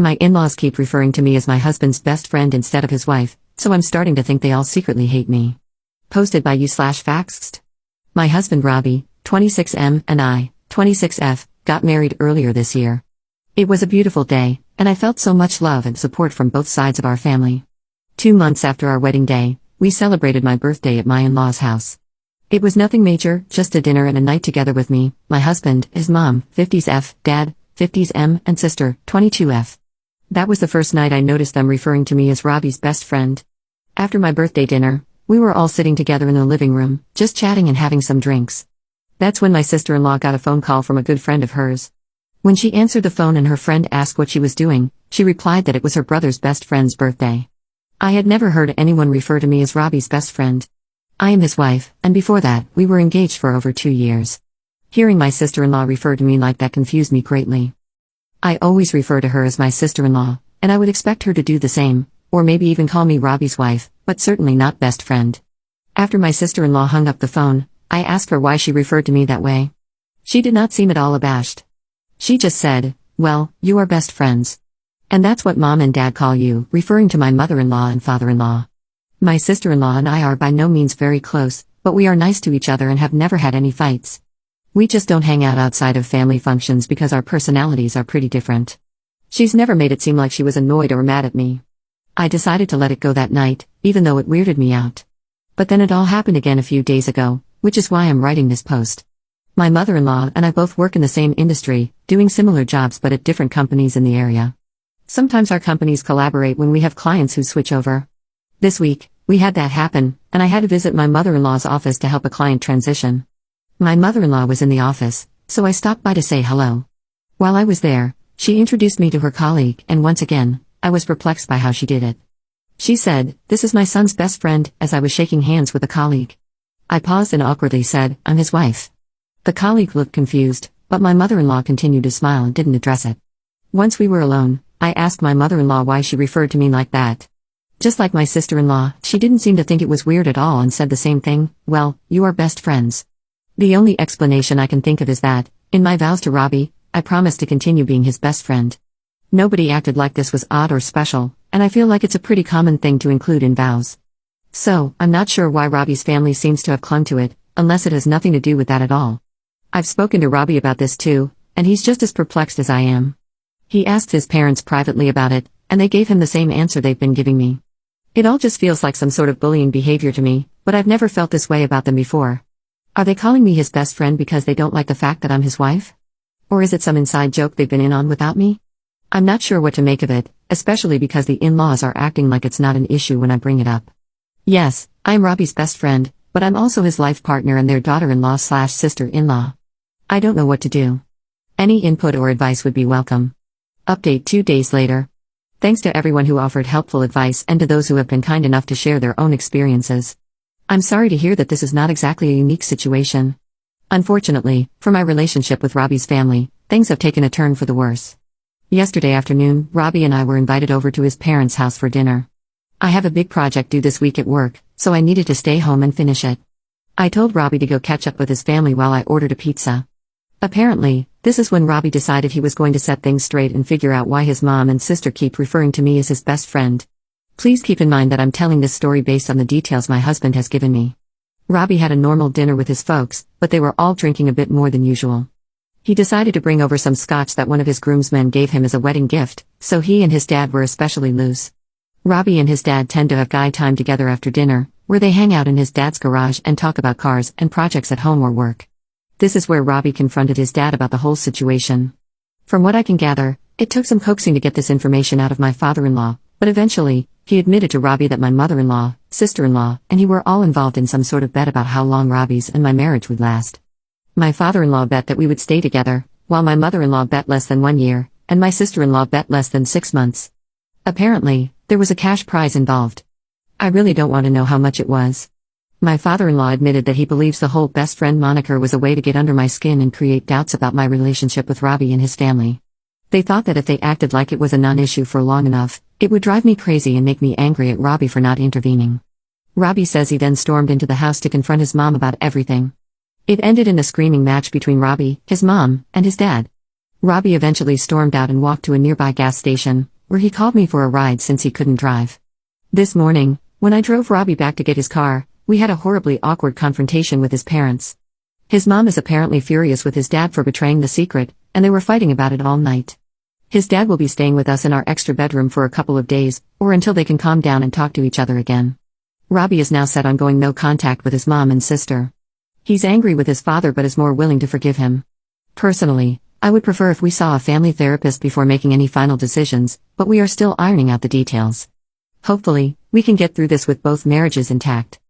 My in-laws keep referring to me as my husband's best friend instead of his wife, so I'm starting to think they all secretly hate me. Posted by you/Faxed. My husband Robbie, 26M, and I, 26F, got married earlier this year. It was a beautiful day, and I felt so much love and support from both sides of our family. 2 months after our wedding day, we celebrated my birthday at my in-laws' house. It was nothing major, just a dinner and a night together with me, my husband, his mom, 50s Dad, 50s and sister, 22F. That was the first night I noticed them referring to me as Robbie's best friend. After my birthday dinner, we were all sitting together in the living room, just chatting and having some drinks. That's when my sister-in-law got a phone call from a good friend of hers. When she answered the phone and her friend asked what she was doing, she replied that it was her brother's best friend's birthday. I had never heard anyone refer to me as Robbie's best friend. I am his wife, and before that, we were engaged for over 2 years. Hearing my sister-in-law refer to me like that confused me greatly. I always refer to her as my sister-in-law, and I would expect her to do the same, or maybe even call me Robbie's wife, but certainly not best friend. After my sister-in-law hung up the phone, I asked her why she referred to me that way. She did not seem at all abashed. She just said, "Well, you are best friends. And that's what Mom and Dad call you," referring to my mother-in-law and father-in-law. My sister-in-law and I are by no means very close, but we are nice to each other and have never had any fights. We just don't hang out outside of family functions because our personalities are pretty different. She's never made it seem like she was annoyed or mad at me. I decided to let it go that night, even though it weirded me out. But then it all happened again a few days ago, which is why I'm writing this post. My mother-in-law and I both work in the same industry, doing similar jobs but at different companies in the area. Sometimes our companies collaborate when we have clients who switch over. This week, we had that happen, and I had to visit my mother-in-law's office to help a client transition. My mother-in-law was in the office, so I stopped by to say hello. While I was there, she introduced me to her colleague, and once again, I was perplexed by how she did it. She said, "This is my son's best friend," as I was shaking hands with a colleague. I paused and awkwardly said, "I'm his wife." The colleague looked confused, but my mother-in-law continued to smile and didn't address it. Once we were alone, I asked my mother-in-law why she referred to me like that. Just like my sister-in-law, she didn't seem to think it was weird at all and said the same thing, "Well, you are best friends." The only explanation I can think of is that, in my vows to Robbie, I promised to continue being his best friend. Nobody acted like this was odd or special, and I feel like it's a pretty common thing to include in vows. So, I'm not sure why Robbie's family seems to have clung to it, unless it has nothing to do with that at all. I've spoken to Robbie about this too, and he's just as perplexed as I am. He asked his parents privately about it, and they gave him the same answer they've been giving me. It all just feels like some sort of bullying behavior to me, but I've never felt this way about them before. Are they calling me his best friend because they don't like the fact that I'm his wife? Or is it some inside joke they've been in on without me? I'm not sure what to make of it, especially because the in-laws are acting like it's not an issue when I bring it up. Yes, I'm Robbie's best friend, but I'm also his life partner and their daughter-in-law/sister-in-law. I don't know what to do. Any input or advice would be welcome. Update 2 days later. Thanks to everyone who offered helpful advice and to those who have been kind enough to share their own experiences. I'm sorry to hear that this is not exactly a unique situation. Unfortunately, for my relationship with Robbie's family, things have taken a turn for the worse. Yesterday afternoon, Robbie and I were invited over to his parents' house for dinner. I have a big project due this week at work, so I needed to stay home and finish it. I told Robbie to go catch up with his family while I ordered a pizza. Apparently, this is when Robbie decided he was going to set things straight and figure out why his mom and sister keep referring to me as his best friend. Please keep in mind that I'm telling this story based on the details my husband has given me. Robbie had a normal dinner with his folks, but they were all drinking a bit more than usual. He decided to bring over some scotch that one of his groomsmen gave him as a wedding gift, so he and his dad were especially loose. Robbie and his dad tend to have guy time together after dinner, where they hang out in his dad's garage and talk about cars and projects at home or work. This is where Robbie confronted his dad about the whole situation. From what I can gather, it took some coaxing to get this information out of my father-in-law, but eventually, he admitted to Robbie that my mother-in-law, sister-in-law, and he were all involved in some sort of bet about how long Robbie's and my marriage would last. My father-in-law bet that we would stay together, while my mother-in-law bet less than 1 year, and my sister-in-law bet less than 6 months. Apparently, there was a cash prize involved. I really don't want to know how much it was. My father-in-law admitted that he believes the whole best friend moniker was a way to get under my skin and create doubts about my relationship with Robbie and his family. They thought that if they acted like it was a non-issue for long enough, it would drive me crazy and make me angry at Robbie for not intervening. Robbie says he then stormed into the house to confront his mom about everything. It ended in a screaming match between Robbie, his mom, and his dad. Robbie eventually stormed out and walked to a nearby gas station, where he called me for a ride since he couldn't drive. This morning, when I drove Robbie back to get his car, we had a horribly awkward confrontation with his parents. His mom is apparently furious with his dad for betraying the secret, and they were fighting about it all night. His dad will be staying with us in our extra bedroom for a couple of days, or until they can calm down and talk to each other again. Robbie is now set on going no contact with his mom and sister. He's angry with his father but is more willing to forgive him. Personally, I would prefer if we saw a family therapist before making any final decisions, but we are still ironing out the details. Hopefully, we can get through this with both marriages intact.